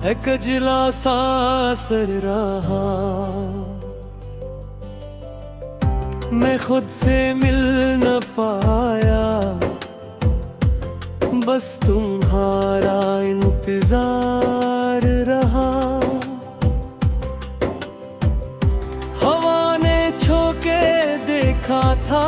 है कजला सा असर रहा। मैं खुद से मिल न पाया, बस तुम्हारा इंतजार रहा। हवा ने छूके देखा था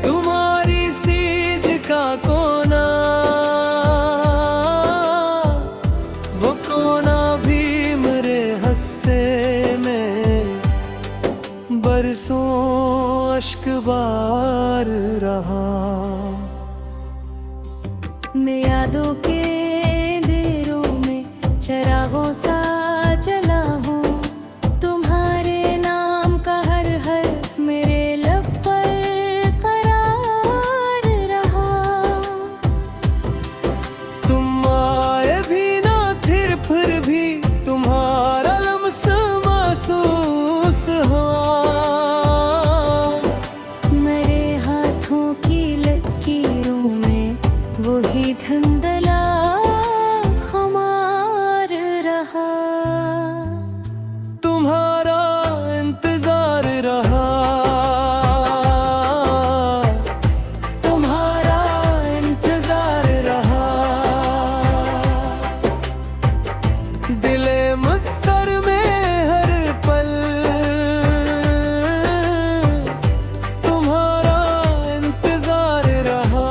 तुम्हारी सीज का कोना, वो कोना भी मेरे हस्से में बरसों अश्क बार रहा। मैं यादों के अंधेरों में चरागों सा जला हूँ। तुम्हारे नाम का हर हर्फ मेरे लब पर करार रहा। तुम आए भी ना फिर भी तुम्हारा लम्स महसूस हुआ। मेरे हाथों की लकीरों में वही धुंधला खुमार रहा। तुम्हारा इंतजार रहा, तुम्हारा इंतजार रहा। दिले मुस्तर में हर पल तुम्हारा इंतजार रहा।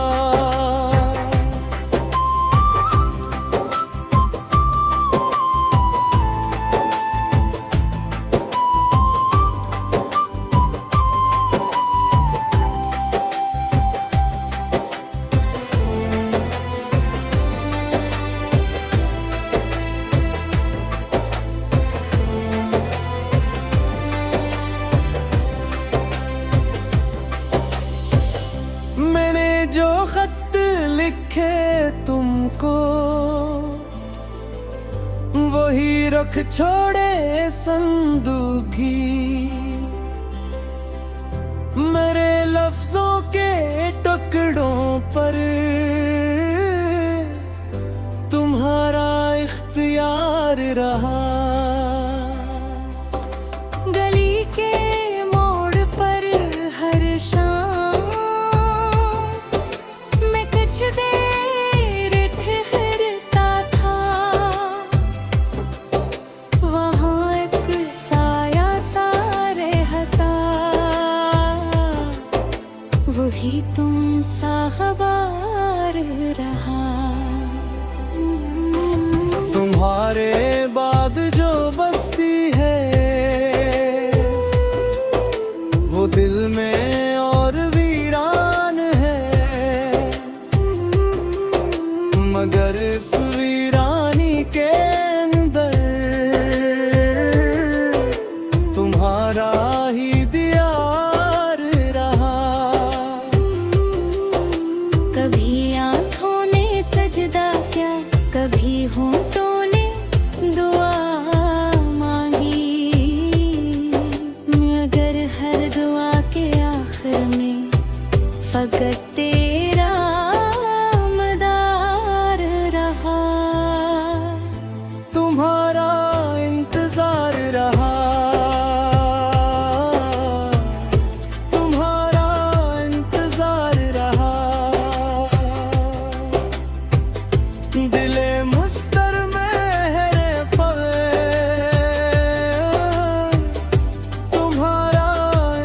मैंने जो खत लिखे तुमको, वही रख छोड़े संदूकी। मेरे लफ्जों के टुकड़ों पर तुम्हारा इख्तियार रहा। गली के मोड़ पर हर शाम मैं कुछ देर ठहरता था। वहाँ एक साया सा रहता, वही तुम सा खबर रहा। तुम्हारे बाद जो बस्ती है वो दिल में और वीरान है। मगर इस वीरानी के अंदर तुम्हारा ही दियार रहा। कभी आँखों ने सजदा किया, कभी होंठों ने दुआ मांगी। मगर हर दुआ के आखिर में फकत तेरा मदार रहा। तुम्हारा इंतजार रहा, तुम्हारा इंतजार रहा। दिले मुस्तर में है पल तुम्हारा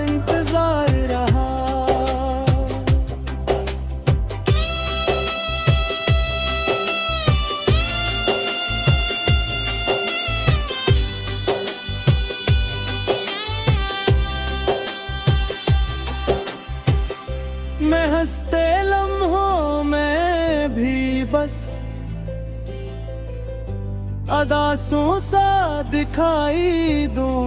इंतजार रहा। मैं हंसते लम्हों में भी बस अदासों सा दिखाई दूं।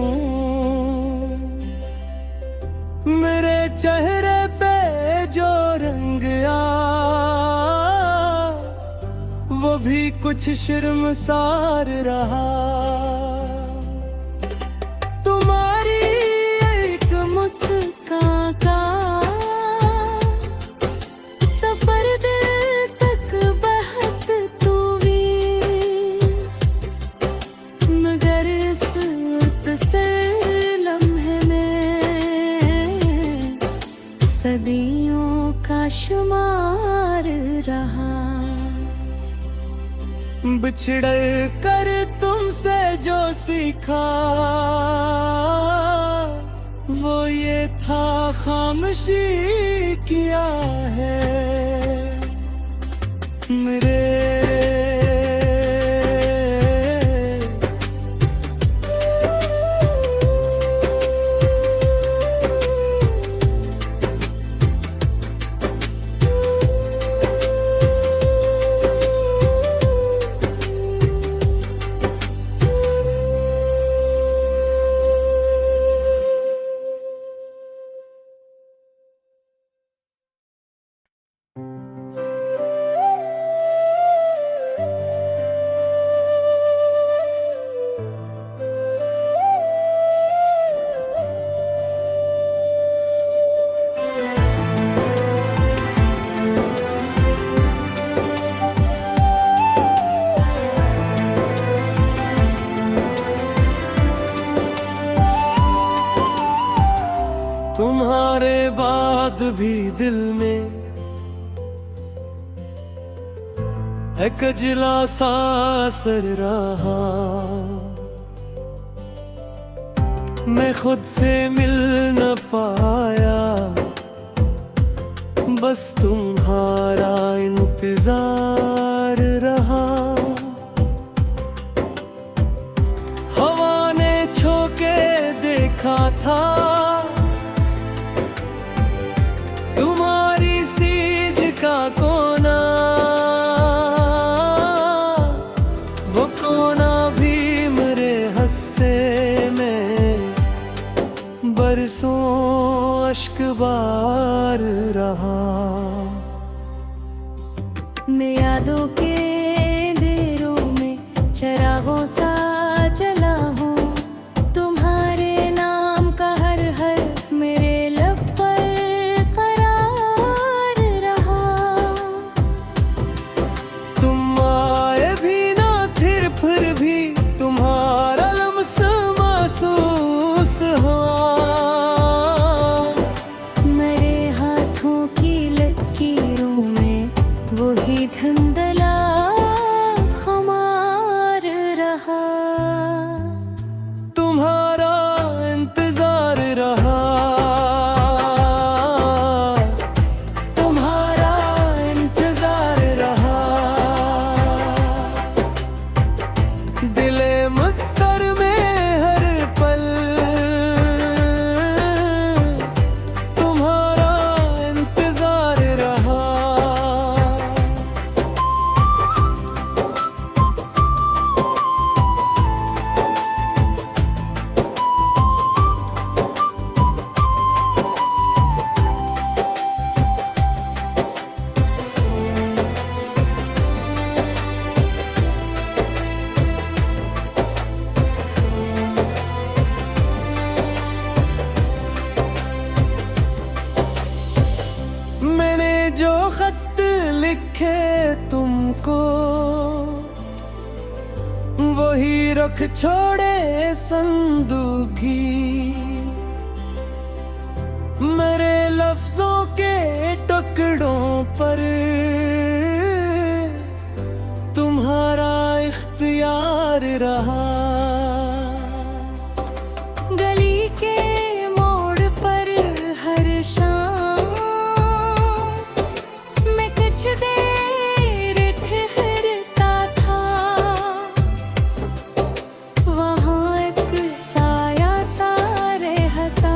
मेरे चेहरे पे जो रंग आ, वो भी कुछ शर्मसार रहा। तुम्हारी एक मुस्कान का सफर दिल तक बहुत खुमार रहा। बिछड़ कर तुमसे जो सीखा वो ये था, खामोशी किया है मेरे। तुम्हारे बाद भी दिल में है कजला सा असर रहा। मैं खुद से मिल न पाया, बस तुम्हारा इंतजार रहा। हवा ने छूके देखा था तुम्हारी सीज का कोना, वो कोना भी मेरे हस्से में बरसों अश्क बार रहा। मैं यादों के अंधेरों में चिरागों सा जला हूँ। तुम्हारे नाम का हर हर्फ मेरे लब पर करार रहा। तुम आए भी ना फिर भी तुम्हारा लम्स महसूस हुआ। मेरे हाथों की लकीरों में वही धुंधला खुमार रहा। तुम्हारा इंतजार रहा, तुम्हारा इंतजार रहा। दिले मुस्तर में हर पल तुम्हारा इंतजार रहा। मैंने जो खत लिखे तुमको वही रख छोड़े संदूकी। मेरे लफ्जों के टुकड़ों पर तुम्हारा इख्तियार रहा। गली के मोड़ पर हर शाम मैं कुछ देर ठहरता था। वहाँ एक साया सा रहता,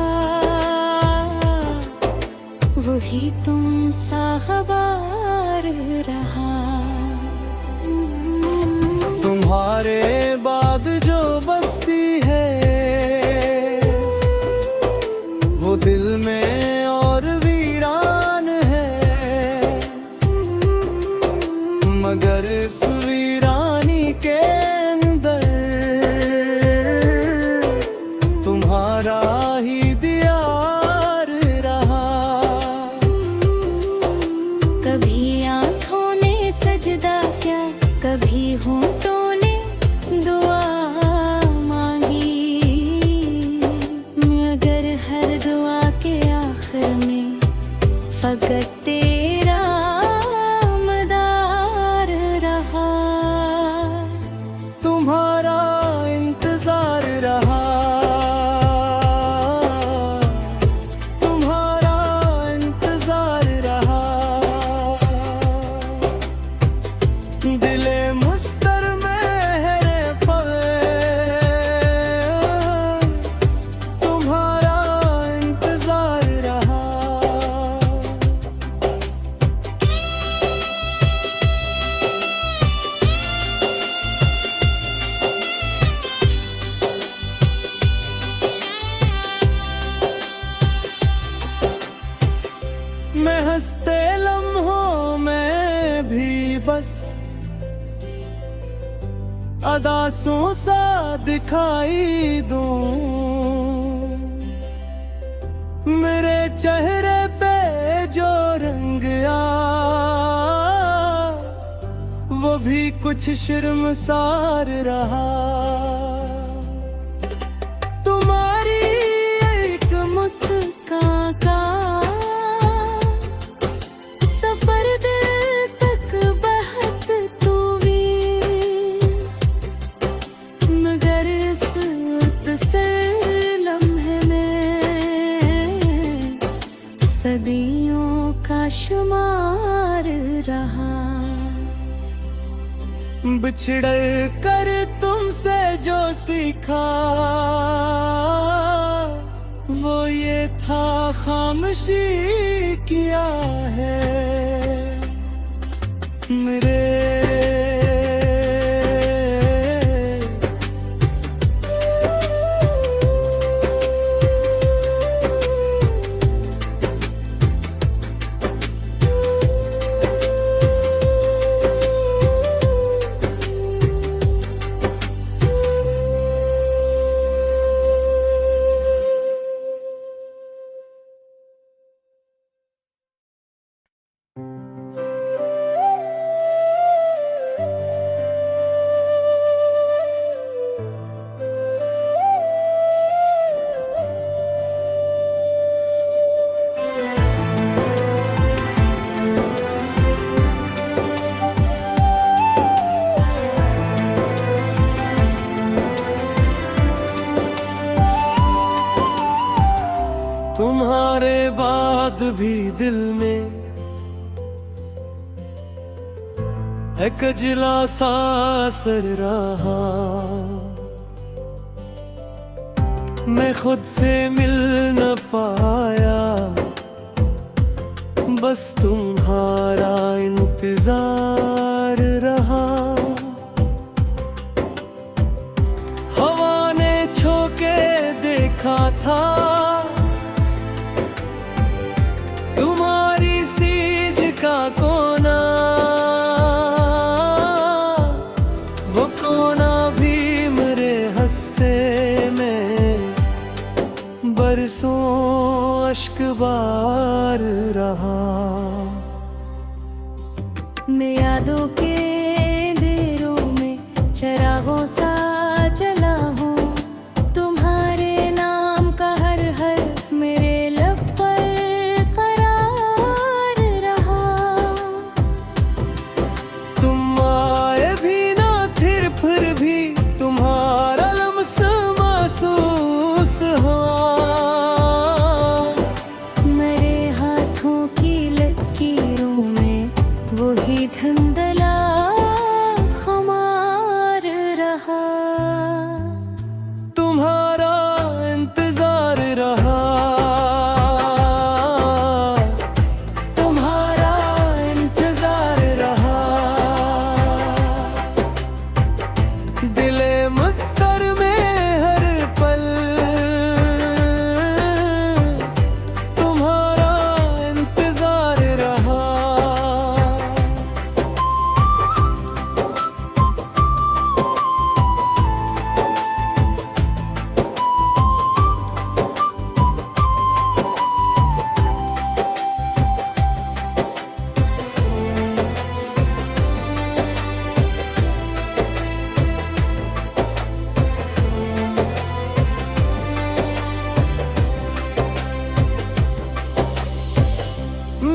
वही तुम सा खबर रहा। तुम्हारे बाद जो बस्ती है वो दिल में और वीरान है। मगर इस वीरानी के अंदर तुम्हारा ही दियार रहा। कभी आँखों ने सजदा क्या, कभी होठों ने दुआ मांगी। मगर हर दुआ के आखिर में फकत तेरा बस अदासों सा दिखाई दूं। मेरे चेहरे पे जो रंग आया वो भी कुछ शर्मसार रहा। तुम्हारी एक मुस्कान का सफर दिल तक बहत तू भी, मगर इस मुख्तसर लम्हे में सदियों का शुमार रहा। बिछड़ कर तुमसे जो सीखा वो ये था खामोशी किया है मेरे। तुम्हारे बाद भी दिल में है कजला सा असर रहा। मैं खुद से मिल न पाया, बस तुम्हारा इंतजार रहा। हवा ने छूके देखा था तुम्हारी सीज का कोना, वो कोना भी मेरे हस्से में बरसों अश्क बार रहा। मैं यादों के अंधेरों में चिरागों सा जला हूँ। तुम्हारे नाम का हर हर्फ मेरे लब पर करार रहा। तुम आए भी ना फिर भी तुम्हारा लम्स महसूस हुआ। मेरे हाथों की लकीरों में वही धुंधला खुमार रहा। तुम्हारा इंतजार रहा, तुम्हारा इंतजार रहा। दिले मुस्तर में हर पल तुम्हारा इंतजार रहा।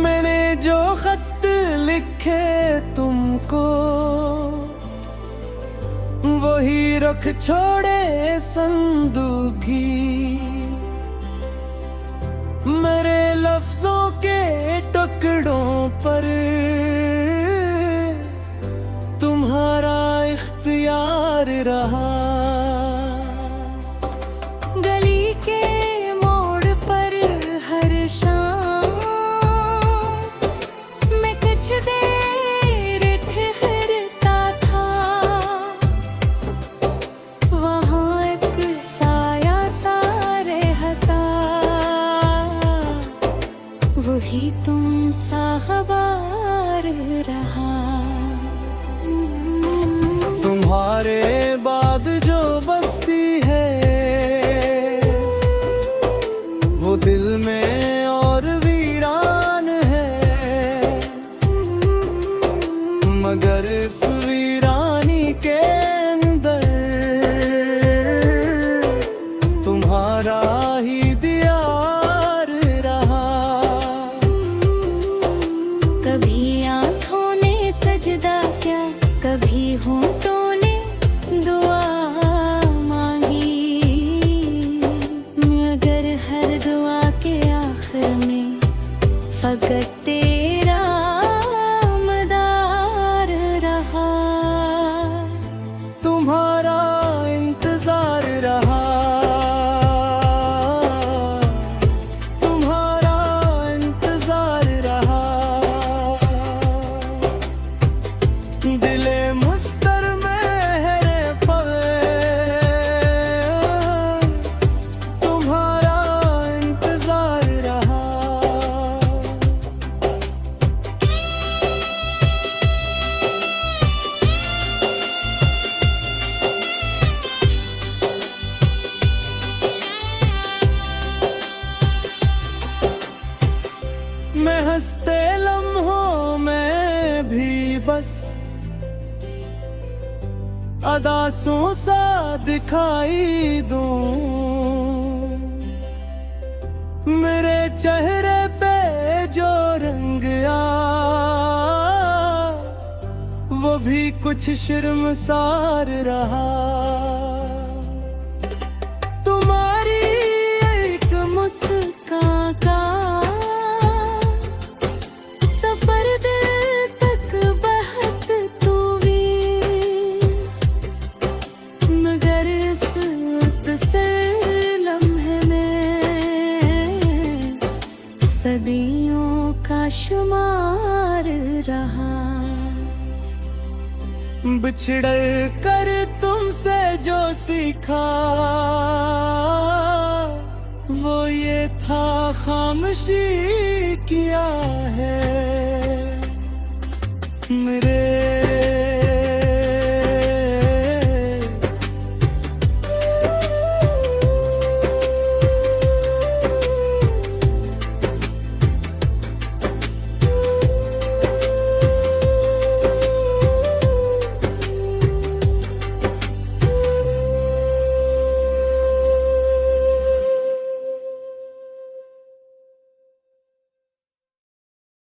मैंने जो खत लिखे तुमको वही रख छोड़े संदूकी। मेरे लफ्जों के टुकड़ों पर तुम्हारा इख्तियार रहा। गली के मोड़ पर हर शाम मैं कुछ देर ठहरता था। वहाँ एक साया सा रहता, वही तुम सा खबर रहा। मगर इस वीरानी के अंदर तुम्हारा ही दियार रहा। कभी आंखों ने सजदा किया, कभी होंठों ने दुआ मांगी, मगर हर दुआ के आखिर में फकत तेरा मदार रहा। तुम्हारा इंतजार रहा, तुम्हारा इंतजार रहा। दिले मुस्तर मेरे पवे, तुम्हारा इंतजार रहा। मैं हंसते लम्हों में भी बस अदासों सा दिखाई दूं, मेरे चेहरे पे जो रंग आया वो भी कुछ शर्मसार रहा। तुम्हारी एक मुस्कान का सफर दिल तक बहुत दूरी, मगर इस मुख्तसर लम्हे में सदियों का शुमार रहा। बिछड़ कर तुमसे जो सीखा वो ये था खामोशी किया है। मेरे